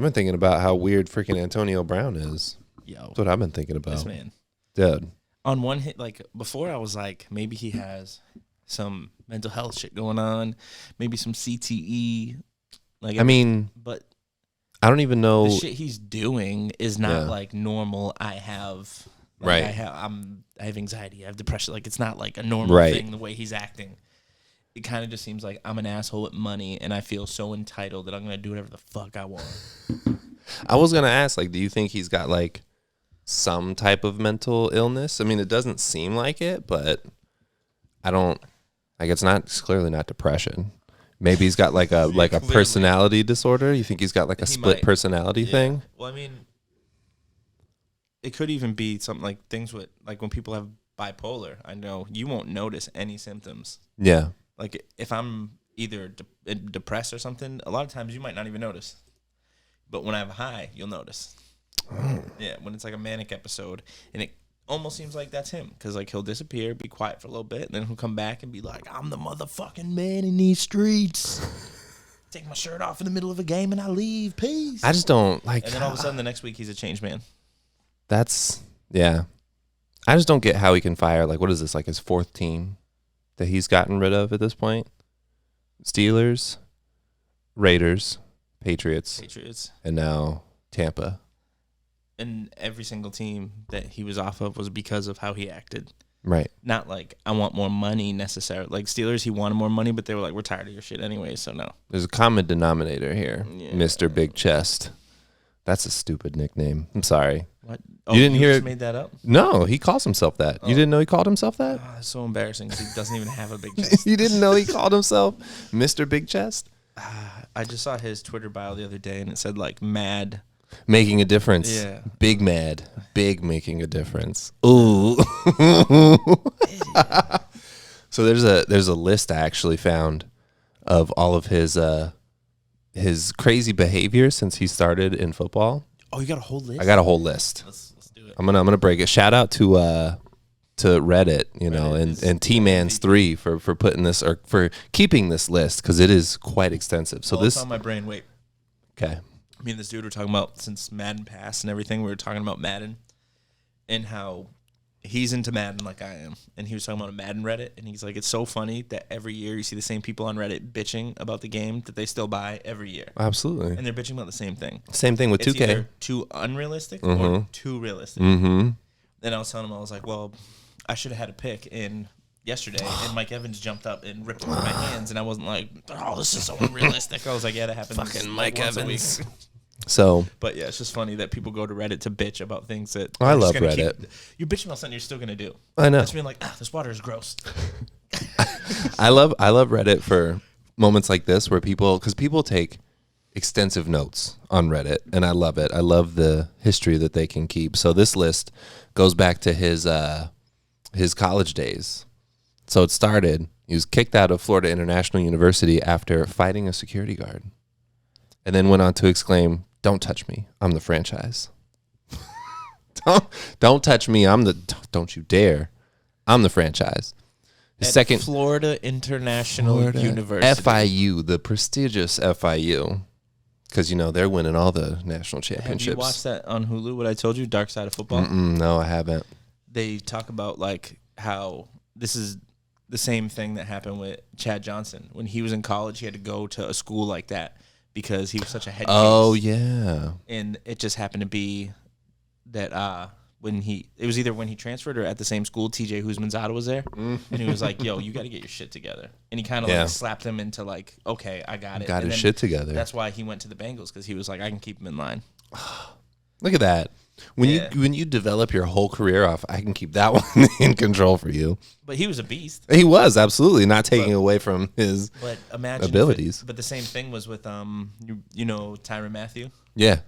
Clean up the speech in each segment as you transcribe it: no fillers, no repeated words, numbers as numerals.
been thinking about how weird freaking Antonio Brown is. Yo, That's what I've been thinking about. this man. Dude. On one hit, like before, I was like, maybe he has some mental health shit going on, maybe some CTE. Like, I mean, but I don't even know. the shit he's doing is not like normal. I have anxiety. I have depression. Like, it's not like a normal thing. The way he's acting, it kind of just seems like I'm an asshole with money, and I feel so entitled that I'm gonna do whatever the fuck I want. I was gonna ask, like, do you think he's got like some type of mental illness? I mean, it doesn't seem like it, but I don't. Like, it's clearly not depression. Maybe he's got like a a personality disorder. You think he's got like a split personality thing? Well, I mean, it could even be something like things with like when people have bipolar. I know you won't notice any symptoms. Yeah. Like if I'm either depressed or something, a lot of times you might not even notice. But when I have a high, you'll notice. Yeah, when it's like a manic episode, and it almost seems like that's him, because like he'll disappear, be quiet for a little bit, and then he'll come back and be like, I'm the motherfucking man in these streets. Take my shirt off in the middle of a game and I leave. Peace. I just don't like. And then all of a sudden the next week he's a changed man. That's I just don't get how he can fire, like, what is this, like his fourth team that he's gotten rid of at this point? Steelers, Raiders, Patriots, and now Tampa. And every single team that he was off of was because of how he acted. Right. Not like, I want more money necessarily. Like Steelers, he wanted more money, but they were like, we're tired of your shit anyway, so no. There's a common denominator here. Yeah. Mr. Big Chest. That's a stupid nickname. I'm sorry. What? Oh, you didn't hear just made that up? No, he calls himself that. You didn't know he called himself that? Oh, that's so embarrassing because he doesn't even have a big chest. You didn't know he called himself Mr. Big Chest? I just saw his Twitter bio the other day, and it said like mad. Making a difference. Yeah. Big mad. Big making a difference. Ooh. So there's a list I actually found of all of his crazy behavior since he started in football. Oh, you got a whole list? I got a whole list. Let's do it. I'm gonna break it. Shout out to Reddit, and T-Man's 3 for putting this, or for keeping this list, because it is quite extensive. So it's on my brain. Wait. Okay. Me and this dude were talking about, since Madden passed and everything, we were talking about Madden and how he's into Madden like I am. And he was talking about a Madden Reddit, and he's like, it's so funny that every year you see the same people on Reddit bitching about the game that they still buy every year. Absolutely. And they're bitching about the same thing. Same thing with 2K. It's either too unrealistic or too realistic. Mm-hmm. Then I was telling him, I was like, well, I should have had a pick in yesterday, and Mike Evans jumped up and ripped it with my hands, and I wasn't like, oh, this is so unrealistic. I was like, yeah, that happens. Fucking Mike Evans. So, but yeah, it's just funny that people go to Reddit to bitch about things that I love Reddit. You're bitching about something you're still gonna do. I know. It's being like, this water is gross. I love Reddit for moments like this where people take extensive notes on Reddit, and I love it. I love the history that they can keep. So this list goes back to his college days. So it started, he was kicked out of Florida International University after fighting a security guard, and then went on to exclaim, "Don't touch me, I'm the franchise." Don't touch me, don't you dare. I'm the franchise. His second, Florida International University. FIU, the prestigious FIU. Because, they're winning all the national championships. Have you watched that on Hulu, what I told you, Dark Side of Football? No, I haven't. They talk about like how this is the same thing that happened with Chad Johnson. When he was in college, he had to go to a school like that because he was such a head case. Oh, yeah. And it just happened to be that it was either when he transferred or at the same school, TJ Huzmanzada was there. And he was like, yo, you got to get your shit together. And he kind of like slapped him into like, okay, I got it. Got his shit together. That's why he went to the Bengals, because he was like, I can keep him in line. Look at that. When you develop your whole career off, I can keep that one in control for you. But he was a beast. He was, absolutely, not taking away from his abilities. But the same thing was with Tyrann Mathieu. Yeah.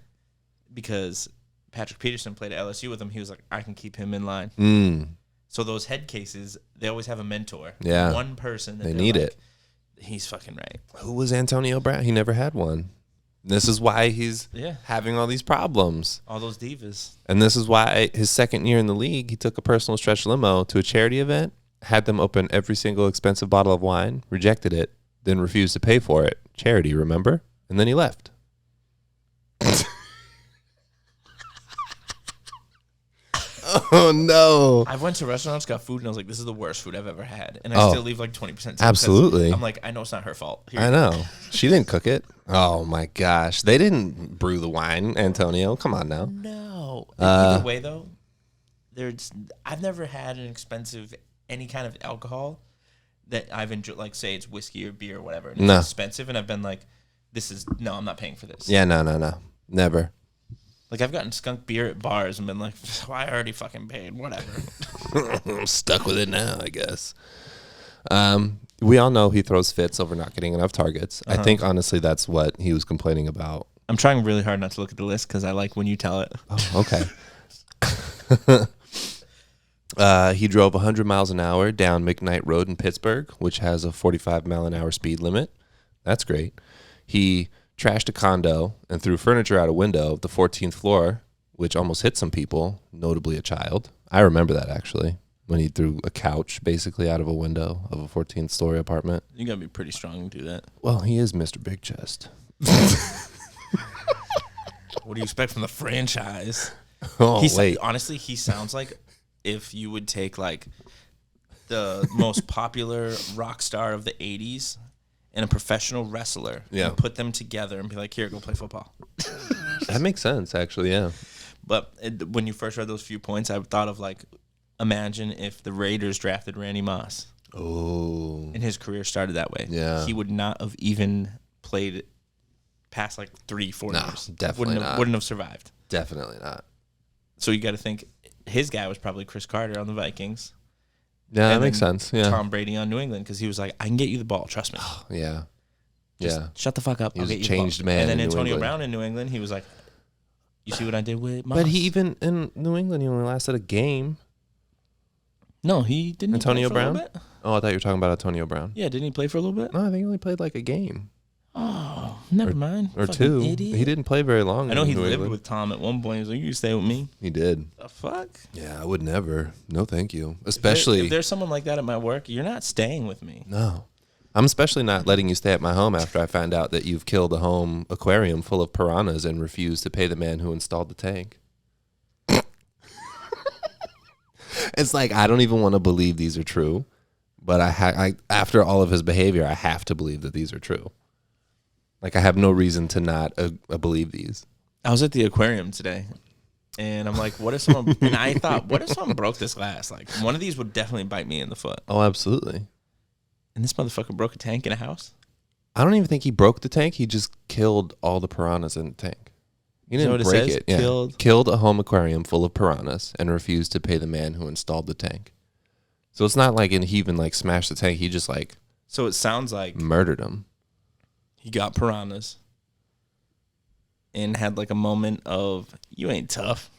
Because Patrick Peterson played at LSU with him. He was like, I can keep him in line. So those head cases, they always have a mentor. Yeah. One person that they need it. He's fucking right. Who was Antonio Brown? He never had one. This is why he's having all these problems. All those divas. And this is why his second year in the league, he took a personal stretch limo to a charity event, had them open every single expensive bottle of wine, rejected it, then refused to pay for it. Charity, remember? And then he left. Oh no! I went to restaurants, got food, and I was like, "This is the worst food I've ever had," and I still leave like 20%. Absolutely. I'm like, I know it's not her fault. Here I know she didn't cook it. Oh my gosh, they didn't brew the wine, Antonio. Come on now. No. Either way, though, I've never had an expensive any kind of alcohol that I've enjoyed. Like, say it's whiskey or beer or whatever. And it's expensive, and I've been like, I'm not paying for this. Yeah, no, never. Like, I've gotten skunk beer at bars and been like, well, I already fucking paid, whatever. I'm stuck with it now, I guess. We all know he throws fits over not getting enough targets. I think, honestly, that's what he was complaining about. I'm trying really hard not to look at the list because I like when you tell it. Oh, okay. He drove 100 miles an hour down McKnight Road in Pittsburgh, which has a 45-mile-an-hour speed limit. That's great. He trashed a condo and threw furniture out a window of the 14th floor, which almost hit some people, notably a child. I remember that, actually, when he threw a couch basically out of a window of a 14th-story apartment. You got to be pretty strong to do that. Well, he is Mr. Big Chest. What do you expect from the franchise? Wait. Honestly, he sounds like if you would take, like, the most popular rock star of the 80s and a professional wrestler and put them together and be like, here, go play football. That makes sense, actually, yeah. But when you first read those few points, I thought of, like, imagine if the Raiders drafted Randy Moss. Oh. And his career started that way. Yeah. He would not have even played past, like, 3-4 years. Definitely not. Wouldn't have survived. Definitely not. So you got to think his guy was probably Chris Carter on the Vikings. Yeah, that makes sense. Yeah. Tom Brady on New England because he was like, I can get you the ball. Trust me. Yeah. Just shut the fuck up. He was a changed man. And then in Antonio Brown in New England, he was like, you see what I did with Moss? But he even in New England, he only lasted a game. No, he didn't. Antonio play for Brown? A little bit? Oh, I thought you were talking about Antonio Brown. Yeah, didn't he play for a little bit? No, I think he only played like a game. Oh, never mind. Or Fucking two. Idiot. He didn't play very long. I know he New lived England. with Tom at one point. He was like, you stay with me. He did. The fuck? Yeah, I would never. No, thank you. Especially if there's someone like that at my work, you're not staying with me. No. I'm especially not letting you stay at my home after I find out that you've killed a home aquarium full of piranhas and refused to pay the man who installed the tank. It's like, I don't even want to believe these are true, but I after all of his behavior, I have to believe that these are true. Like, I have no reason to not believe these. I was at the aquarium today, and I'm like, what if someone, and I thought, what if someone broke this glass? Like, one of these would definitely bite me in the foot. Oh, absolutely. And this motherfucker broke a tank in a house? I don't even think he broke the tank. He just killed all the piranhas in the tank. He didn't break it. Yeah. Killed a home aquarium full of piranhas and refused to pay the man who installed the tank. So it's not like he even like smashed the tank. He just like So it sounds like murdered him. He got piranhas and had like a moment of, you ain't tough.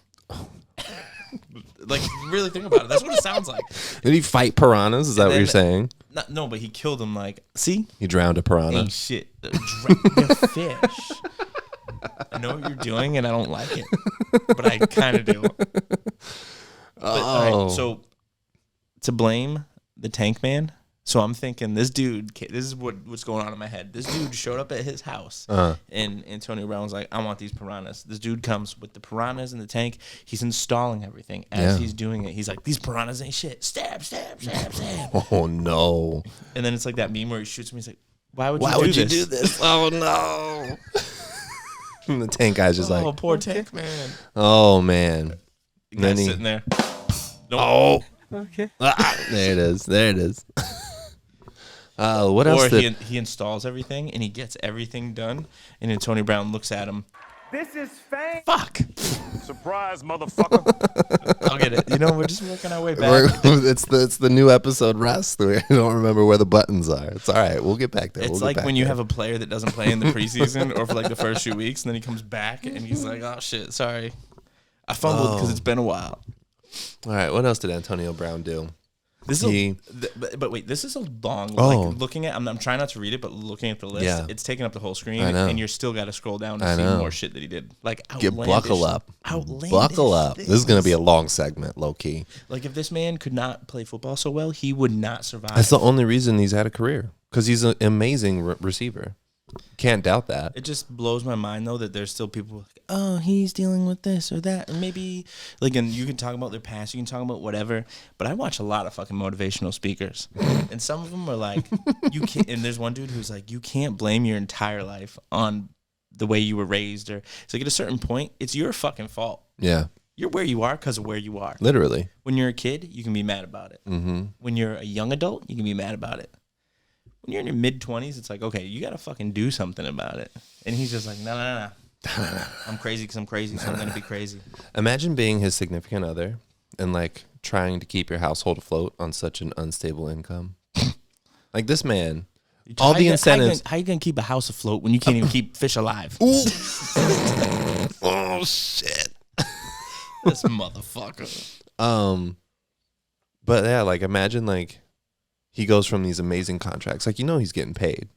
Like, really think about it. That's what it sounds like. Did he fight piranhas? Is that what you're saying? No, but he killed them. Like, see? He drowned a piranha. Ain't shit. Drowned a fish. I know what you're doing, and I don't like it. But I kind of do. All right, so, to blame the tank man, so I'm thinking this dude, this is what's going on in my head. This dude showed up at his house, and Antonio Brown was like, I want these piranhas. This dude comes with the piranhas in the tank. He's installing everything as he's doing it. He's like, these piranhas ain't shit. Stab, stab, stab, stab. Oh, no. And then it's like that meme where he shoots me. He's like, why would you do this? Oh, no. And the tank guy's just like, oh, poor tank man. Oh, man. The guy's sitting there. Oh. Okay. There it is. There it is. What else? Or he installs everything and he gets everything done, and Antonio Brown looks at him. This is fake. Fuck. Surprise, motherfucker. I'll get it. You know, we're just working our way back. It's the new episode rest. We don't remember where the buttons are. It's all right. We'll get back there. It's like when you have a player that doesn't play in the preseason or for like the first few weeks, and then he comes back and he's like, oh shit, sorry. I fumbled because it's been a while. All right. What else did Antonio Brown do? This is but wait, this is a long. Like looking at, I'm trying not to read it, but looking at the list, it's taking up the whole screen, and you're still got to scroll down to see more shit that he did. Like, buckle up, outlandish. Buckle up. This is gonna be a long segment, low key. Like, if this man could not play football so well, he would not survive. That's the only reason he's had a career, because he's an amazing receiver. Can't doubt that. It just blows my mind though that there's still people like, oh, he's dealing with this or that, or maybe like, and you can talk about their past, you can talk about whatever. But I watch a lot of fucking motivational speakers, and some of them are like, you can't. And there's one dude who's like, you can't blame your entire life on the way you were raised, or it's like at a certain point, it's your fucking fault. Yeah. You're where you are because of where you are. Literally. When you're a kid, you can be mad about it. Mm-hmm. When you're a young adult, you can be mad about it. When you're in your mid-20s, it's like, okay, you got to fucking do something about it. And he's just like, no. I'm crazy because I'm crazy, so I'm going to be crazy. Imagine being his significant other and, like, trying to keep your household afloat on such an unstable income. Like, this man, all the incentives. How you going to keep a house afloat when you can't even keep fish alive? Ooh. Oh, shit. This motherfucker. But, yeah, like, imagine, like, he goes from these amazing contracts. Like, he's getting paid.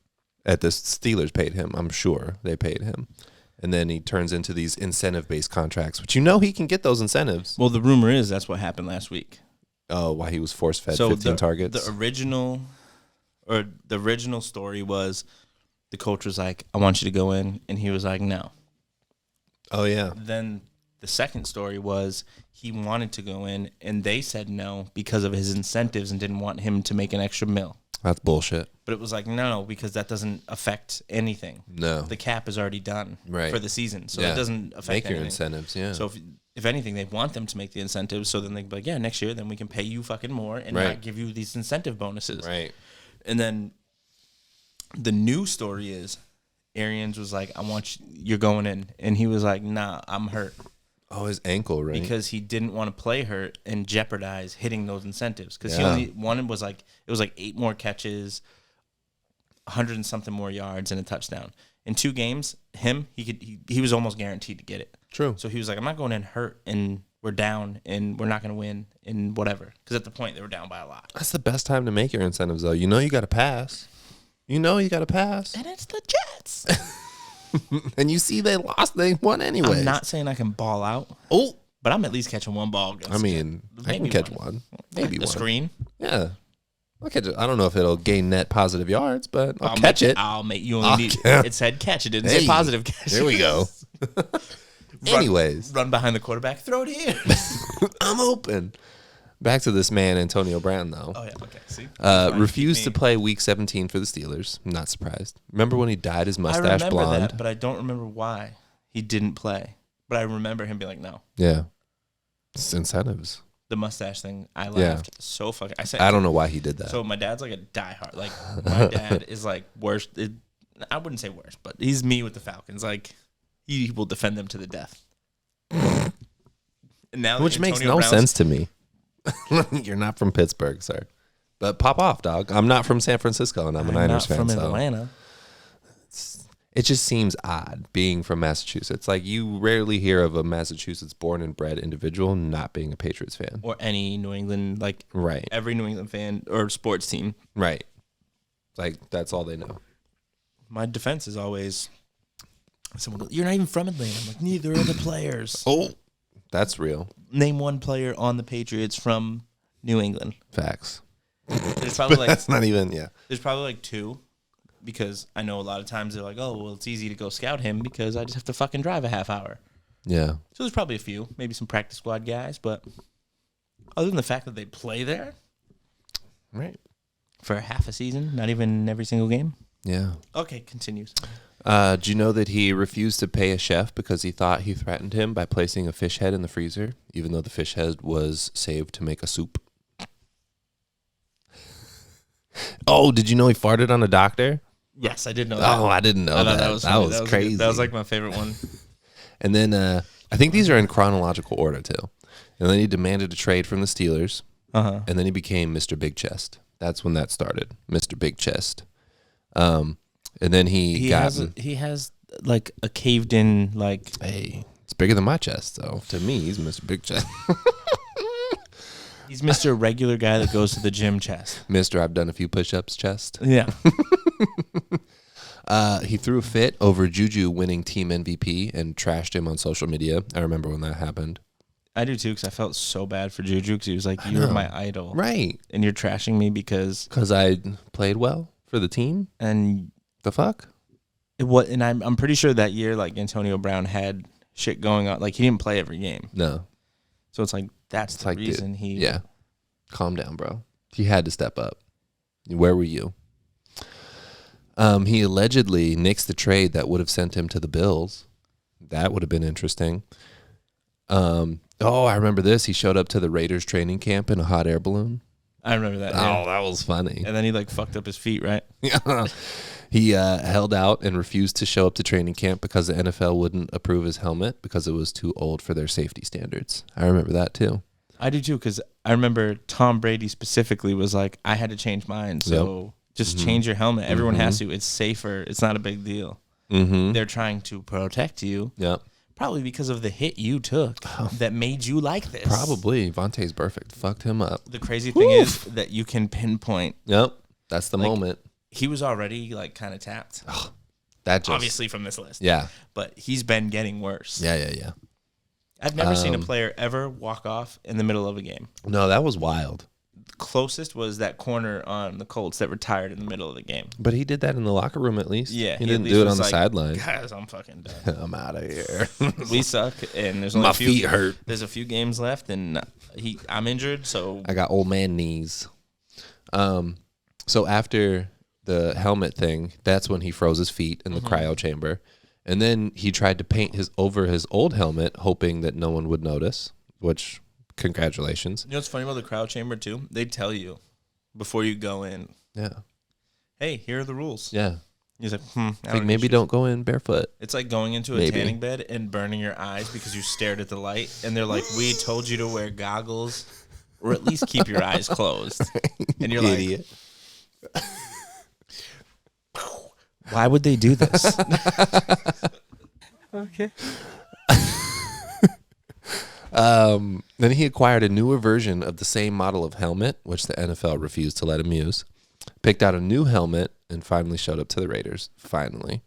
At this, Steelers paid him. I'm sure they paid him. And then he turns into these incentive-based contracts, which he can get those incentives. Well, the rumor is that's what happened last week. Oh, why he was force-fed 15 targets? The original story was the coach was like, I want you to go in. And he was like, no. Oh, yeah. Then the second story was he wanted to go in, and they said no because of his incentives and didn't want him to make an extra mil. That's bullshit. But it was like, no, because that doesn't affect anything. No. The cap is already done for the season, so it doesn't affect Make anything. your incentives, yeah. So if anything, they want them to make the incentives, so then they'd be like, yeah, next year, then we can pay you fucking more and not give you these incentive bonuses. Right. And then the new story is Arians was like, you're going in. And he was like, nah, I'm hurt. Oh, his ankle, right? Because he didn't want to play hurt and jeopardize hitting those incentives. Because he only wanted it was like 8 more catches, 100 and something more yards, and a touchdown. In 2 games, he was almost guaranteed to get it. True. So he was like, I'm not going in hurt and we're down and we're not going to win and whatever. Because at the point, they were down by a lot. That's the best time to make your incentives, though. You got to pass. You got to pass. And it's the Jets. And you see they lost. They won anyway. I'm not saying I can ball out. Oh. But I'm at least catching one ball. I mean, I can catch one. Maybe the one. Screen. Yeah. I'll catch it. I don't know if it'll gain net positive yards, but I'll catch it. I'll make you only need it said catch. It didn't say positive catch. There we go. Anyways. Run behind the quarterback. Throw it here. I'm open. Back to this man, Antonio Brown, though. Oh, yeah. Okay. See? Refused to play Week 17 for the Steelers. I'm not surprised. Remember when he dyed his mustache I remember blonde? that, but I don't remember why he didn't play. But I remember him being like, no. Yeah. It's incentives. The mustache thing, I laughed so fucking. I don't know why he did that. So my dad's like a diehard. Like, my dad is like worse. I wouldn't say worse, but he's me with the Falcons. Like, he will defend them to the death. And now Which makes no sense to me. You're not from Pittsburgh, sir. But pop off, dog. I'm not from San Francisco, and I'm a Niners fan. From Atlanta. It just seems odd being from Massachusetts. Like, you rarely hear of a Massachusetts born and bred individual not being a Patriots fan. Or any New England, like, right. Every New England fan or sports team. Right. Like, that's all they know. My defense is always, someone, you're not even from Atlanta. I'm like, neither are the players. Oh, that's real. Name one player on the Patriots from New England. Facts. There's probably like that's not even, There's probably like 2, because I know a lot of times they're like, oh, well, it's easy to go scout him because I just have to fucking drive a half hour. Yeah. So there's probably a few, maybe some practice squad guys, but other than the fact that they play there, right, for half a season, not even every single game. Yeah. Okay, continues. Do you know that he refused to pay a chef because he thought he threatened him by placing a fish head in the freezer, even though the fish head was saved to make a soup? Oh, did you know he farted on a doctor? Yes, I did know that. Oh, I didn't know that. That was crazy. That was like my favorite one. And then I think these are in chronological order, too. And then he demanded a trade from the Steelers. Uh-huh. And then he became Mr. Big Chest. That's when that started, Mr. Big Chest. And then he has like a caved in, like, hey, it's bigger than my chest, though. To me, he's Mr. Big Chest. He's Mr. Regular guy that goes to the gym chest. Mr. I've done a few push-ups chest. Yeah. He threw a fit over Juju winning team MVP and trashed him on social media. I remember when that happened. I do too, because I felt so bad for Juju, because he was like, you're my idol. Right. And you're trashing me because I played well for the team? And the fuck? And I'm pretty sure that year, like, Antonio Brown had shit going on. Like, he didn't play every game. No. So it's like, that's the reason he... Yeah. Calm down, bro. He had to step up. Where were you? He allegedly nixed the trade that would have sent him to the Bills. That would have been interesting. I remember this. He showed up to the Raiders training camp in a hot air balloon. I remember that. Oh, that was funny. And then he, like, fucked up his feet, right? Yeah. He held out and refused to show up to training camp because the NFL wouldn't approve his helmet because it was too old for their safety standards. I remember that too. I do too, because I remember Tom Brady specifically was like, I had to change mine, so just change your helmet. Everyone has to. It's safer. It's not a big deal. They're trying to protect you. Yep. Probably because of the hit you took that made you like this. Probably. Vontae's perfect. Fucked him up. The crazy thing is that you can pinpoint. Yep. That's the moment. He was already, like, kind of tapped. That just, obviously from this list. Yeah. But he's been getting worse. Yeah. I've never seen a player ever walk off in the middle of a game. No, that was wild. The closest was that corner on the Colts that retired in the middle of the game. But he did that in the locker room at least. Yeah. He didn't do it on the sideline. Guys, I'm fucking done. I'm out of here. We suck, and there's only My feet hurt. There's a few games left, and I'm injured, so I got old man knees. So after the helmet thing, that's when he froze his feet in the cryo chamber. And then he tried to paint over his old helmet, hoping that no one would notice, which, congratulations. You know what's funny about the cryo chamber, too? They tell you before you go in, Yeah. hey, here are the rules. Yeah. He's like, Like maybe don't go in barefoot. It's like going into a tanning bed and burning your eyes because you stared at the light. And they're like, we told you to wear goggles or at least keep your eyes closed. And you're Idiot. like, why would they do this? Okay. Then he acquired a newer version of the same model of helmet, which the NFL refused to let him use. Picked out a new helmet and finally showed up to the Raiders. Finally.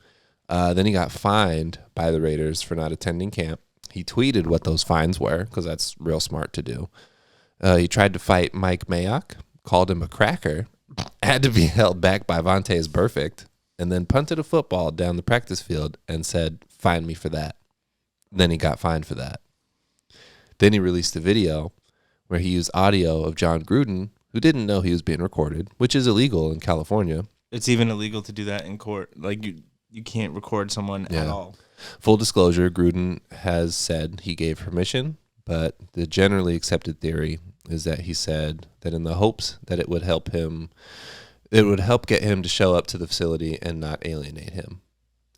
Then he got fined by the Raiders for not attending camp. He tweeted what those fines were because that's real smart to do. He tried to fight Mike Mayock, called him a cracker, had to be held back by Vontae's perfect, and then punted a football down the practice field and said, "Fine me for that." Then he got fined for that. Then he released a video where he used audio of John Gruden, who didn't know he was being recorded, which is illegal in California. It's even illegal to do that in court. Like, you can't record someone at all. Full disclosure, Gruden has said he gave permission, but the generally accepted theory is that he said that in the hopes that it would help get him to show up to the facility and not alienate him.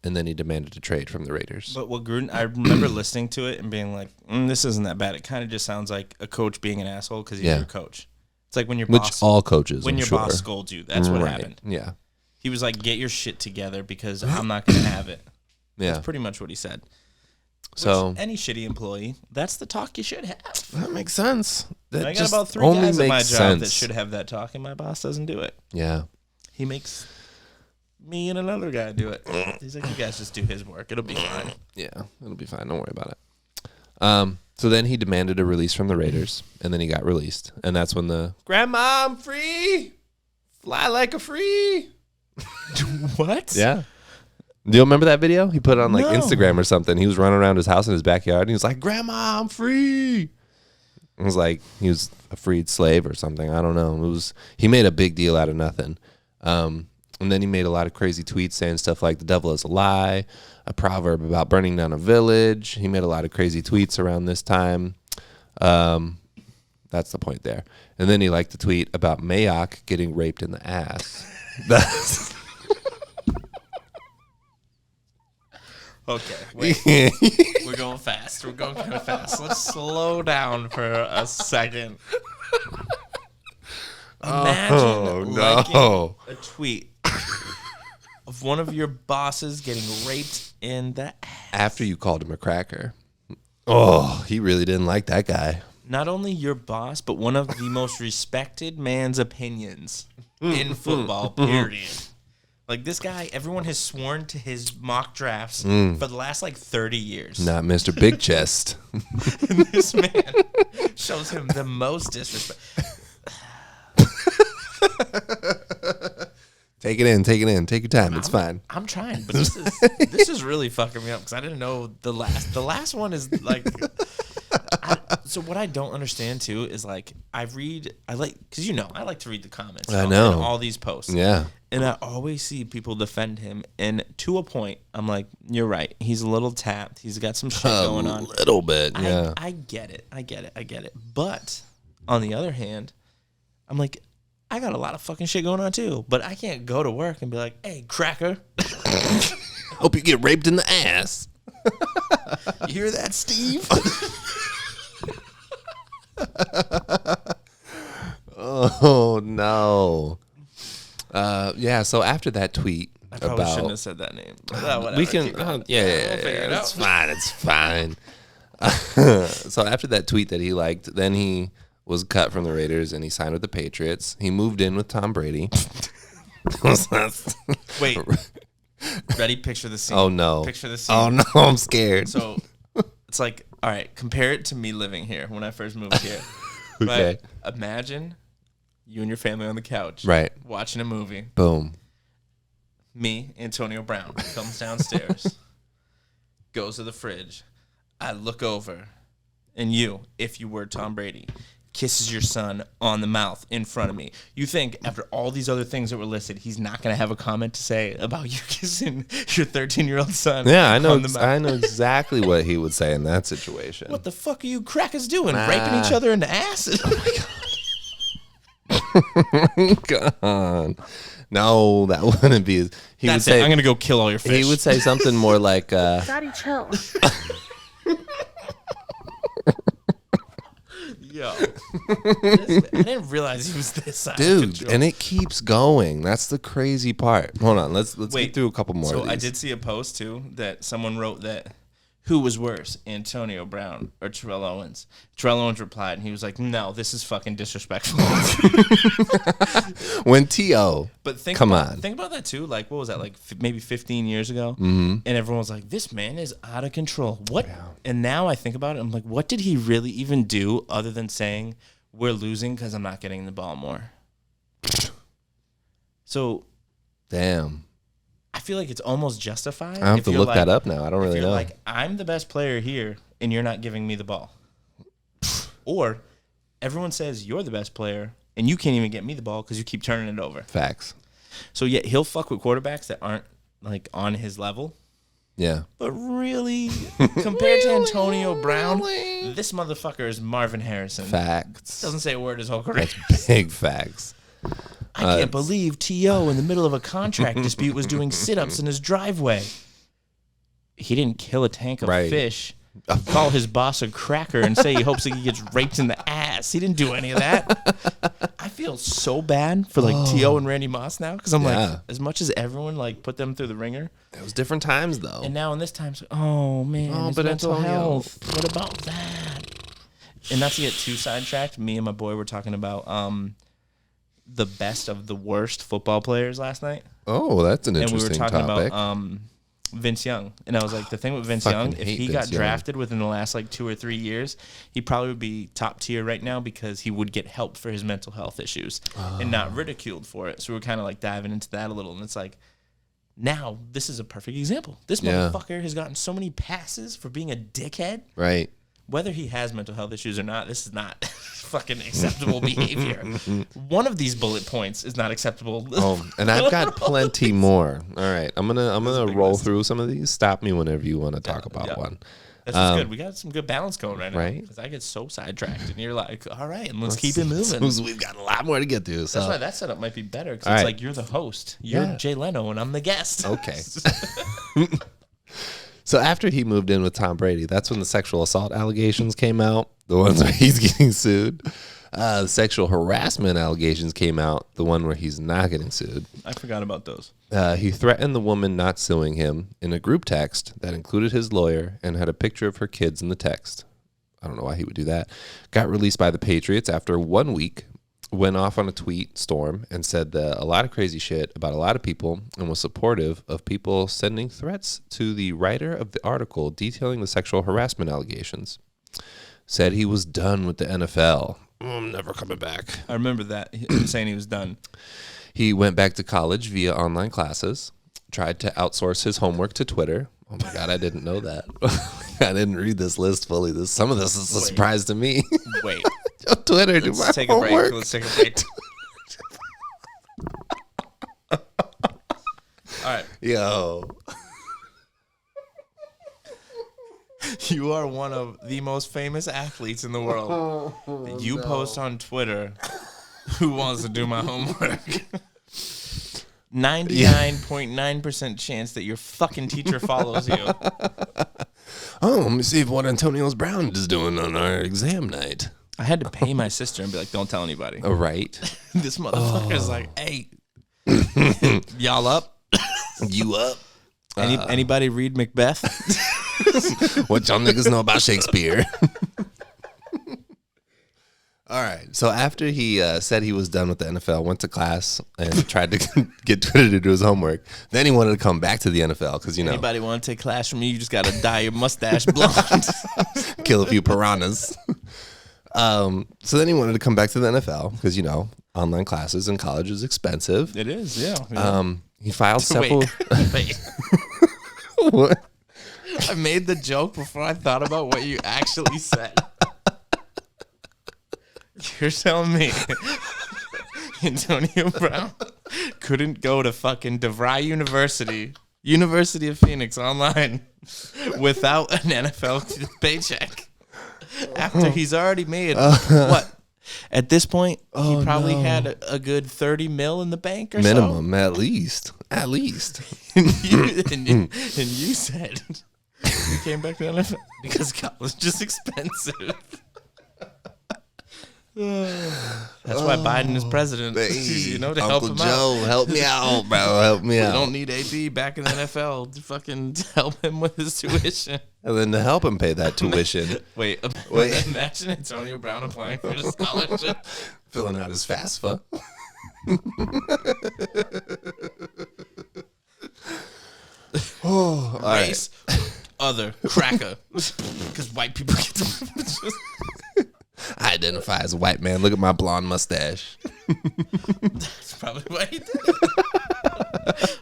And then he demanded a trade from the Raiders. But what Gruden, I remember listening to it and being like, this isn't that bad. It kind of just sounds like a coach being an asshole because he's your coach. It's like when your boss, all coaches, when your boss scolds you, that's what happened. Yeah. He was like, get your shit together because I'm not going to have it. Yeah. That's pretty much what he said. So any shitty employee, that's the talk you should have. That makes sense. That I got just about 3 only guys at my makes job sense. that should have that talk, and my boss doesn't do it. Yeah. He makes me and another guy do it. He's like, you guys just do his work. It'll be fine. Yeah, it'll be fine. Don't worry about it. So then he demanded a release from the Raiders, and then he got released. And that's when the "Grandma, I'm free. Fly like a free." What? Yeah. Do you remember that video? He put it on like No. Instagram or something. He was running around his house in his backyard, and he was like, "Grandma, I'm free." It was like he was a freed slave or something. I don't know. He made a big deal out of nothing. And then he made a lot of crazy tweets saying stuff like "the devil is a lie," a proverb about burning down a village. He made a lot of crazy tweets around this time. That's the point there. And then he liked to tweet about Mayock getting raped in the ass. That's Okay, wait. We're going fast. We're going kind of fast. Let's slow down for a second. Imagine liking a tweet of one of your bosses getting raped in the ass. After you called him a cracker. Oh, he really didn't like that guy. Not only your boss, but one of the most respected man's opinions in football, period. Like, this guy, everyone has sworn to his mock drafts for the last, 30 years. Not Mr. Big Chest. And this man shows him the most disrespect. Take it in. Take your time. It's fine. I'm trying, but this is really fucking me up because I didn't know the last one is like. So what I don't understand too is like because I like to read the comments. I know on all these posts. Yeah. And I always see people defend him, and to a point, I'm like, you're right. He's a little tapped. He's got some shit going on. A little bit, yeah. I get it. But on the other hand, I'm like, I got a lot of fucking shit going on too. But I can't go to work and be like, hey, cracker. Hope you get raped in the ass. You hear that, Steve? Oh, no. Yeah, so after that tweet I probably shouldn't have said that name. we can, We'll figure it it's out. It's fine. So after that tweet that he liked, then he was cut from the Raiders and he signed with the Patriots. He moved in with Tom Brady. Wait. Ready? Picture the scene. Oh, no. Picture the scene. Oh, no, I'm scared. So it's like, all right, compare it to me living here when I first moved here. Okay. Right? Imagine you and your family on the couch. Right. Watching a movie. Boom. Me, Antonio Brown, comes downstairs, goes to the fridge. I look over, and you, if you were Tom Brady, kisses your son on the mouth in front of me. You think after all these other things that were listed, he's not going to have a comment to say about you kissing your 13-year-old son? Yeah, I know. On the mouth? I know exactly what he would say in that situation. What the fuck are you crackers doing? Raping each other in the ass? Oh my God. No, that wouldn't be. I'm going to go kill all your fish. He would say something more like, Daddy, chill. Yo, I didn't realize he was this out of dude, control. and it keeps going. That's the crazy part. Hold on, let's Wait, get through a couple more. So of these. I did see a post too that someone wrote that who was worse, Antonio Brown or Terrell Owens? Terrell Owens replied, and he was like, "No, this is fucking disrespectful." When T.O. But think Come about, on. think about that too. Like, what was that? Like maybe 15 years ago, and everyone was like, "This man is out of control." What? Yeah. And now I think about it, I'm like, what did he really even do other than saying we're losing because I'm not getting the ball more? So, Damn. I feel like it's almost justified. I have to look that up now. I don't really know. Like, I'm the best player here, and you're not giving me the ball. Or everyone says you're the best player, and you can't even get me the ball because you keep turning it over. Facts. So, yeah, he'll fuck with quarterbacks that aren't, like, on his level. Yeah. But really, compared to Antonio Brown, this motherfucker is Marvin Harrison. Facts. Doesn't say a word his whole career. That's big facts. I can't believe T.O. in the middle of a contract dispute was doing sit-ups in his driveway. He didn't kill a tank of fish, call his boss a cracker, and say he hopes he gets raped in the ass. He didn't do any of that. I feel so bad for like T.O. and Randy Moss now because I'm like, as much as everyone like put them through the ringer. It was different times though. And now in this time, it's like, oh man, his but mental Antonio. health. What about that? And not to get too sidetracked, me and my boy were talking about the best of the worst football players last night. Oh, that's an And we interesting were talking topic. about Vince Young. And I was like, the thing with Vince Fucking Young, if hate he Vince got Young. drafted within the last like 2 or 3 years, he probably would be top tier right now because he would get help for his mental health issues and not ridiculed for it. So we were kind of like diving into that a little. And it's like, now this is a perfect example. This motherfucker has gotten so many passes for being a dickhead. Right. Whether he has mental health issues or not, this is not fucking acceptable behavior. One of these bullet points is not acceptable. Oh, and I've got plenty more. All right, I'm gonna roll through some of these. Stop me whenever you want to talk about one. That's what's good. We got some good balance going right now. Right? Because I get so sidetracked, and you're like, all right, and let's keep it moving. We've got a lot more to get to. So. That's why that setup might be better. Because All it's right. like you're the host. You're Jay Leno, and I'm the guest. Okay. So after he moved in with Tom Brady, that's when the sexual assault allegations came out, the ones where he's getting sued. The sexual harassment allegations came out, the one where he's not getting sued. I forgot about those. He threatened the woman not suing him in a group text that included his lawyer and had a picture of her kids in the text. I don't know why he would do that. Got released by the Patriots after 1 week, went off on a tweet storm and said a lot of crazy shit about a lot of people and was supportive of people sending threats to the writer of the article detailing the sexual harassment allegations. Said he was done with the NFL. I'm never coming back. I remember that. He was saying he was done. He went back to college via online classes, tried to outsource his homework to Twitter. Oh my God, I didn't know that. I didn't read this list fully. Some of this is a surprise to me. Wait. Twitter, do my Let's take homework. a break. Let's take a break. All right. Yo. You are one of the most famous athletes in the world. You post on Twitter, who wants to do my homework? 99.9% chance that your fucking teacher follows you. Oh, let me see what Antonio Brown is doing on our exam night. I had to pay my sister and be like, don't tell anybody. Oh, right. This motherfucker's like, hey, y'all up? You up? Anybody read Macbeth? What y'all niggas know about Shakespeare? All right. So after he said he was done with the NFL, went to class and tried to get Twitter to do his homework, then he wanted to come back to the NFL because, Anybody want to take class from me? You just got to dye your mustache blonde. kill a few piranhas. So then he wanted to come back to the NFL because, online classes in college is expensive. It is, yeah. He filed several. Wait. What? I made the joke before I thought about what you actually said. You're telling me Antonio Brown couldn't go to fucking DeVry University of Phoenix online without an NFL paycheck after he's already made what? At this point, he probably had a good 30 mil in the bank or Minimum, at least. At least. and you said you came back to the NFL because college is just expensive. That's why Biden is president. To help Uncle him Joe, out. help me out, bro. Help me We out. don't need AB back in the NFL to fucking help him with his tuition. And then to help him pay that tuition, Wait. Imagine Antonio Brown applying for a scholarship. filling out his FAFSA. Oh, all right. Race, other, cracker. Because white people get to... I identify as a white man. Look at my blonde mustache. That's probably why he did it.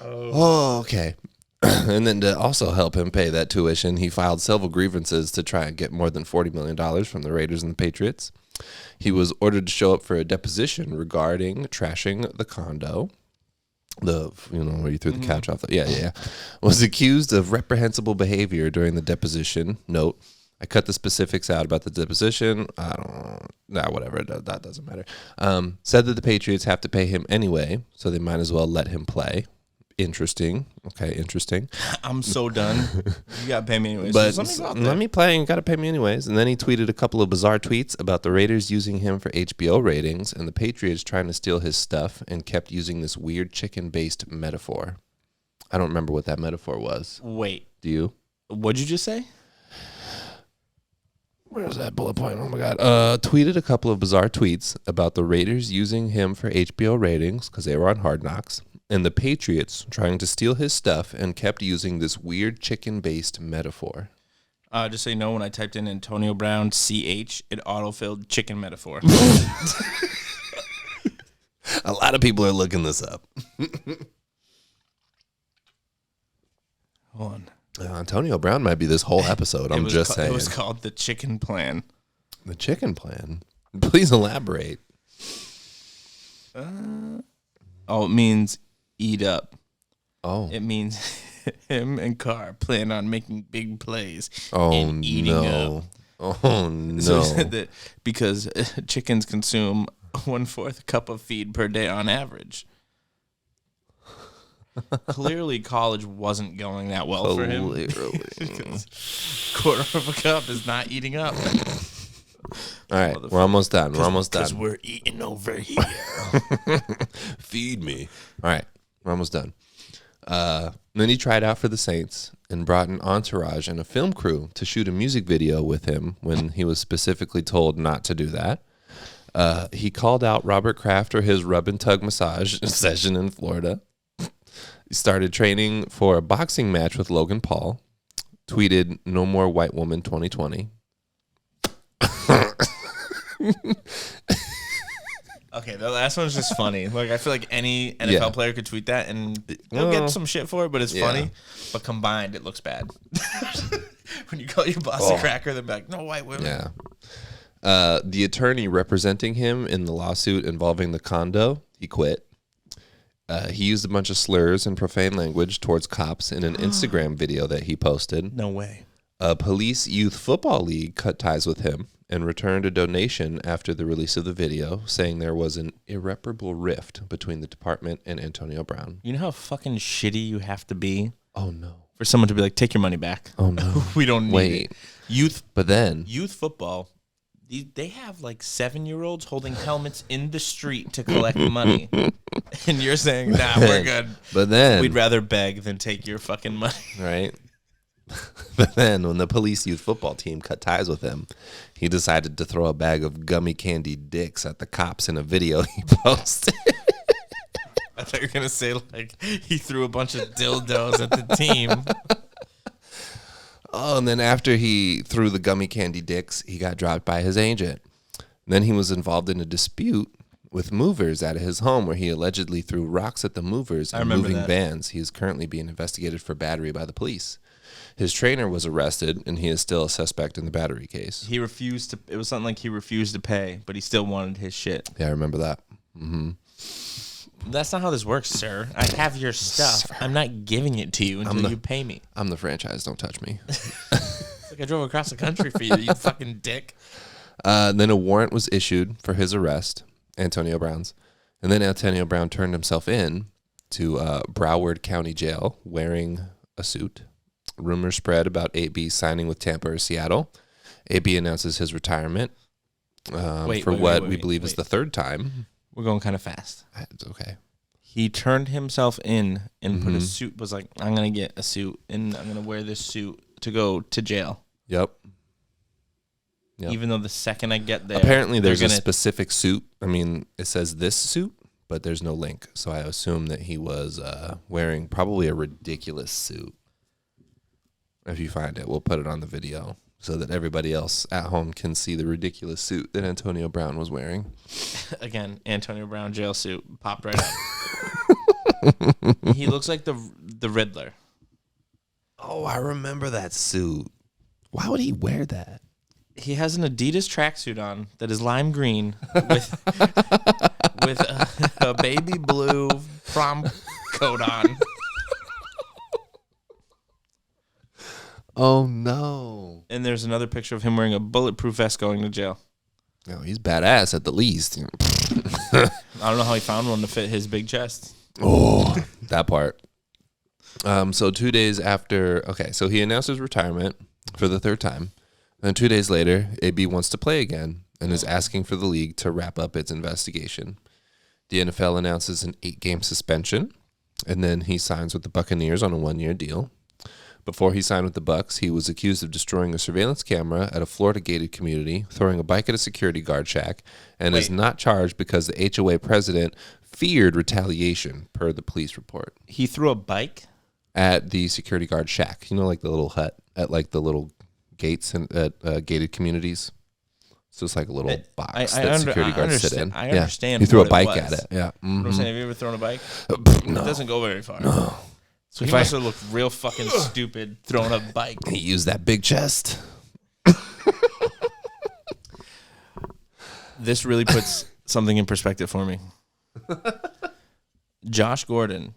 Oh, okay. And then to also help him pay that tuition, he filed several grievances to try and get more than $40 million from the Raiders and the Patriots. He was ordered to show up for a deposition regarding trashing the condo. Where you threw the couch off. Yeah. Was accused of reprehensible behavior during the deposition. Note, I cut the specifics out about the deposition. Whatever. That doesn't matter. Said that the Patriots have to pay him anyway, so they might as well let him play. Interesting. Okay, interesting. I'm so done. You got to pay me anyways. But So let me play and got to pay me anyways. And then he tweeted a couple of bizarre tweets about the Raiders using him for HBO ratings and the Patriots trying to steal his stuff and kept using this weird chicken-based metaphor. I don't remember what that metaphor was. Wait. Do you? What'd you just say? Where's that bullet point? Oh my God. Tweeted a couple of bizarre tweets about the Raiders using him for HBO ratings because they were on Hard Knocks, and the Patriots trying to steal his stuff and kept using this weird chicken-based metaphor. Just so you know, when I typed in Antonio Brown CH, it autofilled chicken metaphor. A lot of people are looking this up. Hold on. Antonio Brown might be this whole episode. I'm just saying. It was called The Chicken Plan. The chicken plan. Please elaborate. It means eat up. Oh. It means him and Carr plan on making big plays Oh, and eating no. up. Oh, no. So he said that because chickens consume 1/4 cup of feed per day on average. Clearly, college wasn't going that well for him. Because 1/4 of a cup is not eating up. All right, we're almost done. We're almost done. Because we're eating over here. Feed me. All right, we're almost done. Then he tried out for the Saints and brought an entourage and a film crew to shoot a music video with him when he was specifically told not to do that. He called out Robert Kraft for his rub and tug massage session in Florida. He started training for a boxing match with Logan Paul. Tweeted, "No more white woman 2020." Okay, the last one's just funny. Like, I feel like any NFL player could tweet that and they'll get some shit for it, but it's funny. But combined, it looks bad. When you call your boss a cracker, they're like, no white women. Yeah. The attorney representing him in the lawsuit involving the condo, he quit. He used a bunch of slurs and profane language towards cops in an Instagram video that he posted. No way. A police youth football league cut ties with him and returned a donation after the release of the video, saying there was an irreparable rift between the department and Antonio Brown. You know how fucking shitty you have to be? Oh, no. For someone to be like, take your money back. Oh, no. We don't need it. Youth football, they have like 7-year-olds holding helmets in the street to collect money. And you're saying, nah, we're good. But then we'd rather beg than take your fucking money. Right? But then when the police youth football team cut ties with him, he decided to throw a bag of gummy candy dicks at the cops in a video he posted. I thought you were going to say, like, he threw a bunch of dildos at the team. Oh, and then after he threw the gummy candy dicks, he got dropped by his agent. And then he was involved in a dispute with movers at his home where he allegedly threw rocks at the movers and moving vans. He is currently being investigated for battery by the police. His trainer was arrested, and he is still a suspect in the battery case. He refused to. It was something like he refused to pay, but he still wanted his shit. Yeah, I remember that. Mm-hmm. That's not how this works, sir. I have your stuff. I'm not giving it to you until you pay me. I'm the franchise. Don't touch me. It's like I drove across the country for you, you fucking dick. Then a warrant was issued for his arrest, Antonio Brown's. And then Antonio Brown turned himself in to Broward County Jail wearing a suit. Rumors spread about AB signing with Tampa or Seattle. AB announces his retirement for what we believe is the third time. We're going kind of fast. It's okay. He turned himself in and put a suit, was like, I'm going to get a suit, and I'm going to wear this suit to go to jail. Yep. Even though the second I get there... Apparently there's a specific suit. I mean, it says this suit, but there's no link. So I assume that he was wearing probably a ridiculous suit. If you find it, we'll put it on the video so that everybody else at home can see the ridiculous suit that Antonio Brown was wearing. Again, Antonio Brown jail suit popped right up. He looks like the Riddler. Oh, I remember that suit. Why would he wear that? He has an Adidas tracksuit on that is lime green with a baby blue prom coat on. Oh, no. And there's another picture of him wearing a bulletproof vest going to jail. No, he's badass at the least. I don't know how he found one to fit his big chest. Oh, that part. So 2 days after, so he announced his retirement for the third time. Then 2 days later, AB wants to play again and is asking for the league to wrap up its investigation. The NFL announces an 8-game suspension, and then he signs with the Buccaneers on a 1-year deal. Before he signed with the Bucs, he was accused of destroying a surveillance camera at a Florida gated community, throwing a bike at a security guard shack, and is not charged because the HOA president feared retaliation, per the police report. He threw a bike? At the security guard shack. You know, like the little hut at like the little gates at gated communities. So it's like a little box that security guards sit in. I understand. He threw a bike at it. Yeah. Mm-hmm. I'm saying, have you ever thrown a bike? No. It doesn't go very far. No. So he must have looked real fucking stupid throwing a bike. He used that big chest. This really puts something in perspective for me. Josh Gordon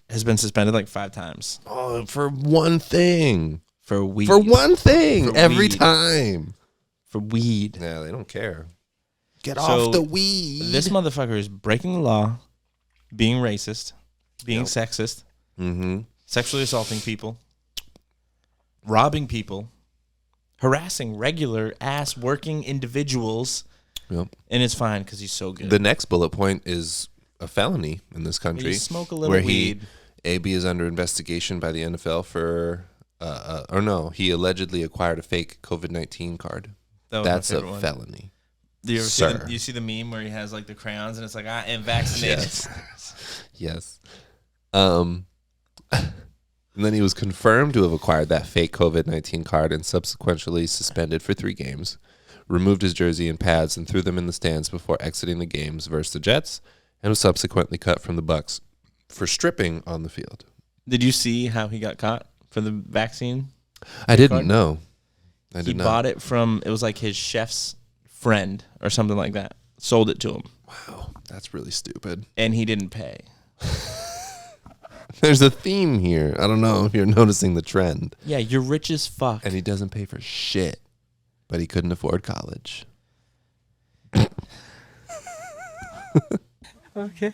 has been suspended like 5 times. Oh, for one thing. For weed. For one thing. For every weed. time. For weed. Yeah, they don't care. Get off the weed. This motherfucker is breaking the law, being racist, being sexist, sexually assaulting people, robbing people, harassing regular ass working individuals. Yep. And it's fine because he's so good. The next bullet point is a felony in this country. You smoke a little weed. AB is under investigation by the NFL for, he allegedly acquired a fake COVID-19 card. That's a felony. Do you ever see the meme where he has like the crayons and it's like, I am vaccinated? Yes. And then he was confirmed to have acquired that fake COVID-19 card and subsequently suspended for 3 games. removed his jersey and pads, and threw them in the stands before exiting the games versus the Jets, and was subsequently cut from the Bucs for stripping on the field. Did you see how he got caught for the vaccine? I didn't know. I He did not. bought it from, it was like his chef's friend or something like that. Sold it to him. Wow, that's really stupid. And he didn't pay. There's a theme here. I don't know if you're noticing the trend. Yeah, you're rich as fuck. And he doesn't pay for shit, but he couldn't afford college. Okay.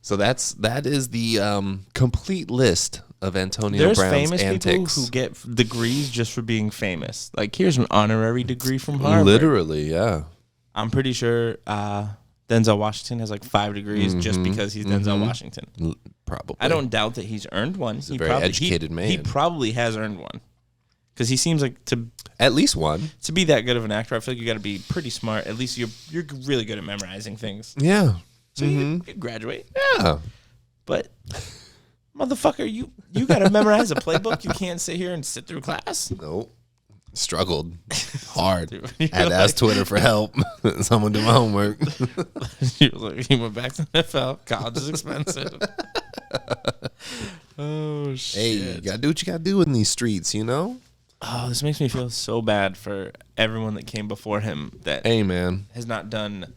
So that is the complete list of Antonio There's Brown's famous antics. people who get degrees just for being famous. Like, here's an honorary degree from Harvard. Literally, yeah. I'm pretty sure Denzel Washington has like 5 degrees just because he's Denzel Washington. Probably. I don't doubt that he's earned one. He's a very educated man. He probably has earned one. Because he seems like At least one. to be that good of an actor, I feel like you got to be pretty smart. At least you're really good at memorizing things. Yeah. So you graduate. Yeah. But motherfucker, you got to memorize a playbook. You can't sit here and sit through class. Nope. Struggled hard. Dude, Had to ask Twitter for help. Someone do my homework. He went back to the NFL. College is expensive. Oh shit! Hey, you gotta do what you gotta do in these streets, you know. Oh, this makes me feel so bad for everyone that came before him that Hey, man. has not done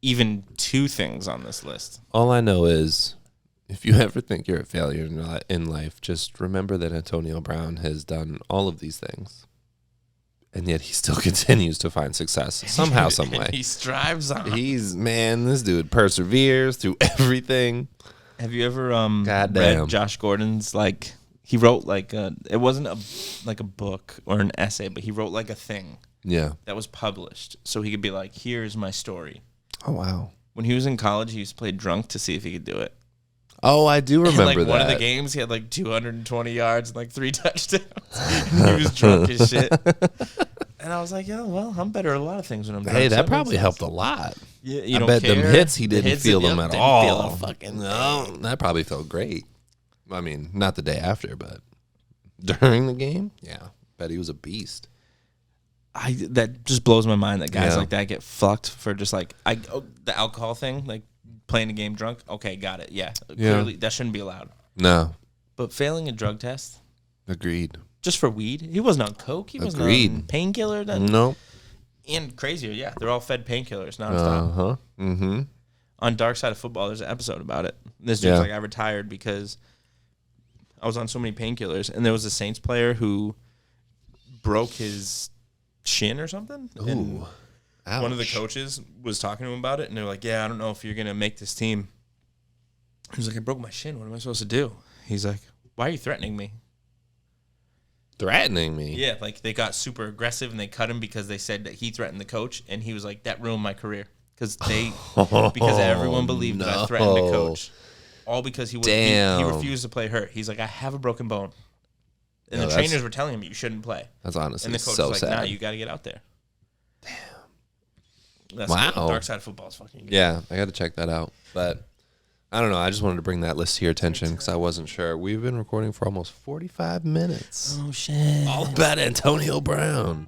even 2 things on this list. All I know is, if you ever think you're a failure in life, just remember that Antonio Brown has done all of these things, and yet he still continues to find success somehow, some way. He strives on. This dude perseveres through everything. Have you ever Goddamn. read Josh Gordon's, like, he wrote like it wasn't a book or an essay, but he wrote like a thing Yeah. that was published so he could be like, here's my story. Oh, wow. When he was in college, he used to play drunk to see if he could do it. Oh, I do remember And, like, that. one of the games, he had like 220 yards and like 3 touchdowns. And he was drunk as shit. And I was like, yeah, well, I'm better at a lot of things when I'm drunk. Hey, so that makes probably sense. helped a lot. Yeah, you I don't bet care. them hits he The didn't hits feel that- them yep, at didn't all. feel a fucking No, thing. that probably felt great. I mean, not the day after, but during the game, yeah, bet he was a beast. That just blows my mind that guys Yeah. like that get fucked for just like the alcohol thing, like playing a game drunk. Okay, got it. Yeah, clearly that shouldn't be allowed. No, But failing a drug test agreed. just for weed, he wasn't on coke. He wasn't Agreed. on painkiller. No. And crazier, yeah, they're all fed painkillers nonstop. Uh huh. Mm-hmm. On Dark Side of Football, there's an episode about it. This dude's Yeah. like, I retired because I was on so many painkillers, and there was a Saints player who broke his shin or something. And Ooh. one of the Ouch. coaches was talking to him about it, and they're like, yeah, I don't know if you're going to make this team. He was like, I broke my shin. What am I supposed to do? He's like, why are you threatening me? Threatening me. Yeah, like they got super aggressive, and they cut him because they said that he threatened the coach, and he was like, that ruined my career. Because everyone believed that I threatened the coach. All because he refused to play hurt. He's like, I have a broken bone. And No, the that's- trainers were telling him, you shouldn't play. That's honestly And the coach so was like, sad. nah, you got to get out there. That's Wow. cool. Dark Side of Football is fucking good. Yeah, I got to check that out. But I don't know. I just wanted to bring that list to your attention because I wasn't sure. We've been recording for almost 45 minutes. Oh, shit. All about Antonio Brown.